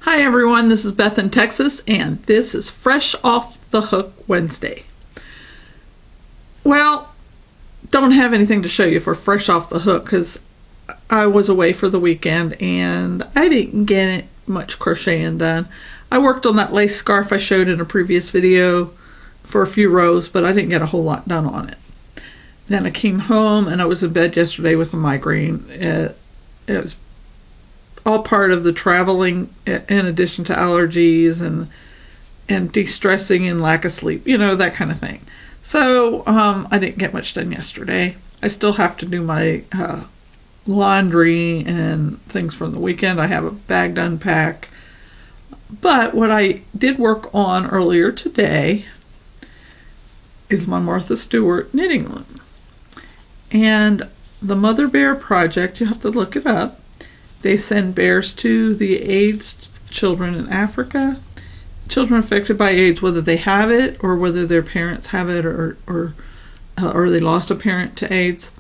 Hi everyone, this is Beth in Texas, and this is Fresh Off the Hook Wednesday. Well, don't have anything to show you for Fresh Off the Hook because I was away for the weekend and I didn't get much crocheting done. I worked on that lace scarf I showed in a previous video for a few rows, but I didn't get a whole lot done on it. Then I came home and I was in bed yesterday with a migraine. It was all part of the traveling in addition to allergies and de-stressing and lack of sleep, you know, that kind of thing. So I didn't get much done yesterday. I still have to do my laundry and things from the weekend. I have a bag to unpack. But what I did work on earlier today is my Martha Stewart knitting loom. And the Mother Bear Project, you have to look it up. They send bears to the AIDS children in Africa, children affected by AIDS, whether they have it or whether their parents have it or they lost a parent to AIDS.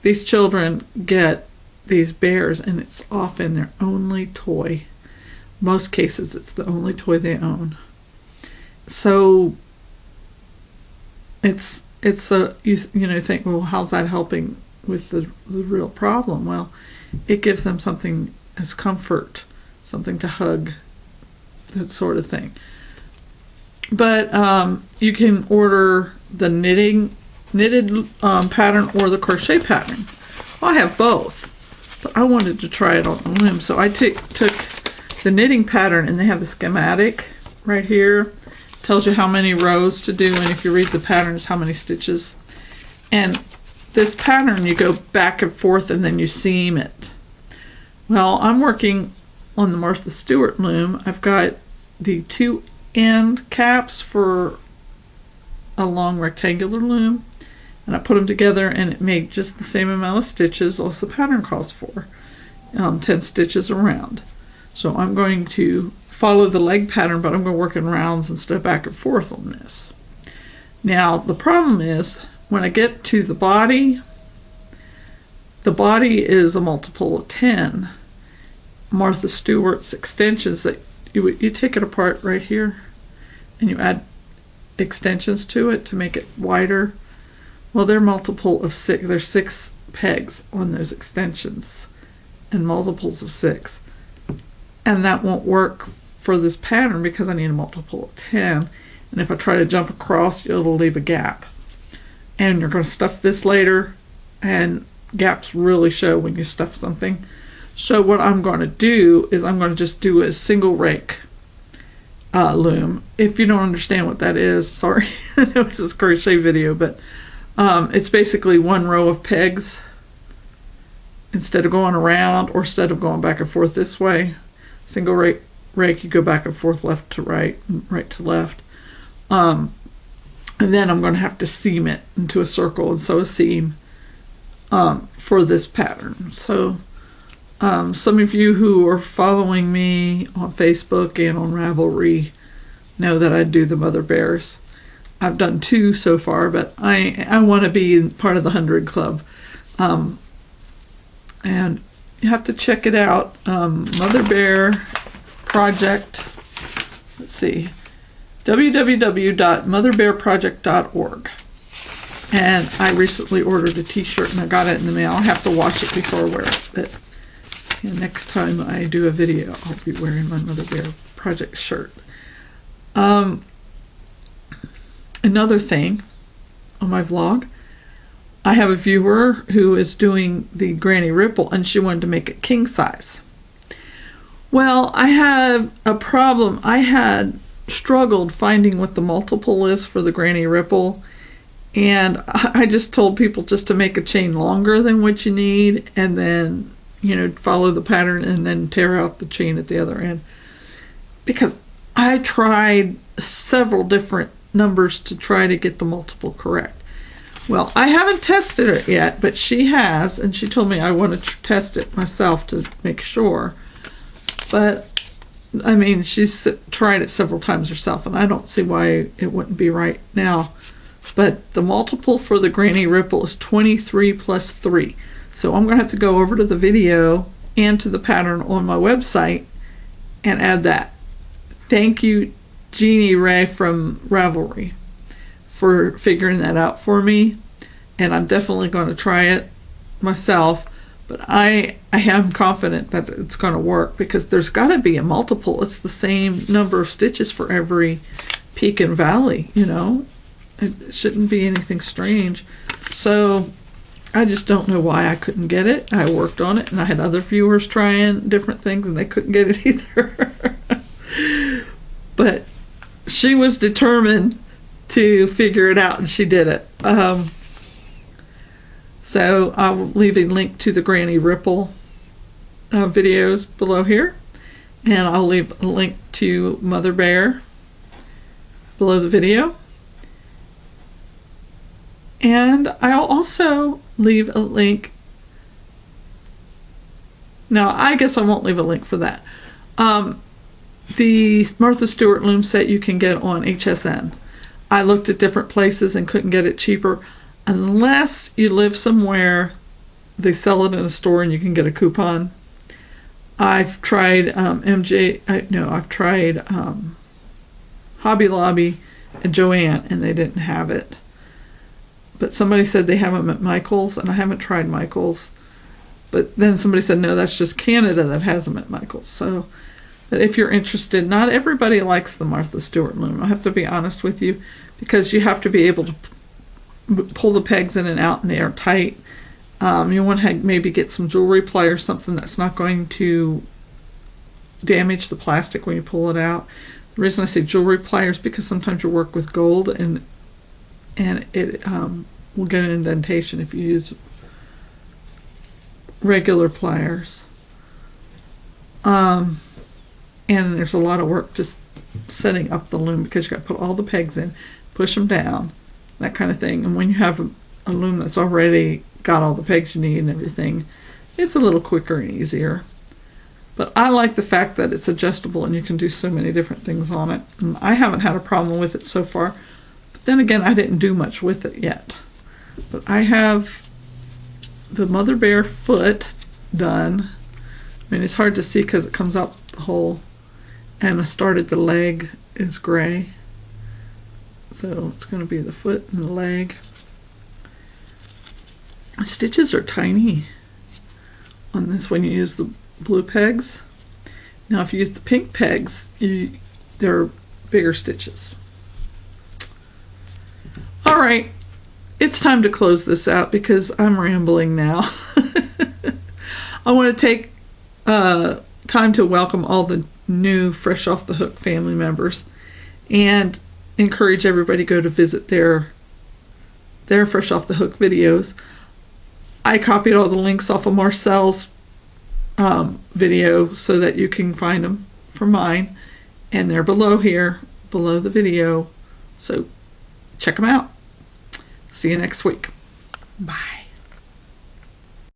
These children get these bears, and it's often their only toy. Most cases, it's the only toy they own. So it's you think, well, how's that helping with the real problem? Well, it gives them something as comfort, something to hug, that sort of thing. But you can order the knitted pattern or the crochet pattern. Well, I have both, but I wanted to try it on the loom, so I took the knitting pattern, and they have the schematic right here. It tells you how many rows to do, and if you read the pattern, it's how many stitches. And this pattern, you go back and forth and then you seam it. Well, I'm working on the Martha Stewart loom. I've got the two end caps for a long rectangular loom, and I put them together and it made just the same amount of stitches as the pattern calls for, 10 stitches around. So I'm going to follow the leg pattern, but I'm going to work in rounds instead of back and forth on this. Now the problem is, when I get to the body is a multiple of 10. Martha Stewart's extensions, that you take it apart right here and you add extensions to it to make it wider. Well, they're multiple of 6. There's 6 pegs on those extensions and multiples of 6. And that won't work for this pattern because I need a multiple of 10. And if I try to jump across, it'll leave a gap. And you're going to stuff this later, and gaps really show when you stuff something. So what I'm going to do is I'm going to just do a single rake loom. If you don't understand what that is, sorry, I know it's this crochet video, but it's basically one row of pegs instead of going around, or instead of going back and forth this way. Single rake, you go back and forth, left to right, and right to left. And then I'm going to have to seam it into a circle and sew a seam for this pattern. So some of you who are following me on Facebook and on Ravelry know that I do the Mother Bears. I've done 2 so far, but I want to be part of the 100 club. And you have to check it out. Mother Bear Project. Let's see. www.motherbearproject.org. And I recently ordered a t-shirt and I got it in the mail. I have to wash it before I wear it. But next time I do a video, I'll be wearing my Mother Bear Project shirt. Another thing on my vlog, I have a viewer who is doing the Grannie Ripple, and she wanted to make it king size. Well, I have a problem. I had struggled finding what the multiple is for the Grannie Ripple, and I just told people just to make a chain longer than what you need, and then, you know, follow the pattern and then tear out the chain at the other end, because I tried several different numbers to try to get the multiple correct. Well, I haven't tested it yet, but she has, and she told me I want to test it myself to make sure. But I mean, she's tried it several times herself, and I don't see why it wouldn't be right now. But the multiple for the Grannie Ripple is 23 plus 3. So I'm going to have to go over to the video and to the pattern on my website and add that. Thank you, Jeannie Ray from Ravelry, for figuring that out for me, and I'm definitely going to try it myself. But I am confident that it's going to work, because there's got to be a multiple. It's the same number of stitches for every peak and valley, you know. It shouldn't be anything strange. So I just don't know why I couldn't get it. I worked on it, and I had other viewers trying different things, and they couldn't get it either. But she was determined to figure it out, and she did it. So I'll leave a link to the Grannie Ripple videos below here, and I'll leave a link to Mother Bear below the video, and I'll also leave a link. Now I guess I won't leave a link for that. The Martha Stewart loom set you can get on HSN. I looked at different places and couldn't get it cheaper, unless you live somewhere they sell it in a store and you can get a coupon. I've tried I've tried Hobby Lobby and Joann, and they didn't have it. But somebody said they have them at Michael's, and I haven't tried Michael's. But then somebody said, no, that's just Canada that has them at Michael's. So, but if you're interested, not everybody likes the Martha Stewart loom. I have to be honest with you, because you have to be able to pull the pegs in and out, and they are tight. You want to maybe get some jewelry ply or something that's not going to damage the plastic when you pull it out. The reason I say jewelry pliers is because sometimes you work with gold, and it will get an indentation if you use regular pliers. And there's a lot of work just setting up the loom, because you got to put all the pegs in, push them down, that kind of thing. And when you have a loom that's already got all the pegs you need and everything, it's a little quicker and easier. But I like the fact that it's adjustable and you can do so many different things on it. And I haven't had a problem with it so far. But then again, I didn't do much with it yet. But I have the Mother Bear foot done. I mean, it's hard to see because it comes out the hole. And I started the leg is gray. So it's going to be the foot and the leg. The stitches are tiny on this when you use the blue pegs. Now if you use the pink pegs, they're bigger stitches. All right, it's time to close this out because I'm rambling now. I want to take time to welcome all the new Fresh Off the Hook family members and encourage everybody to go to visit their Fresh Off the Hook videos. I copied all the links off of Marcel's video so that you can find them for mine, and they're below here, below the video, so check them out. See you next week. Bye.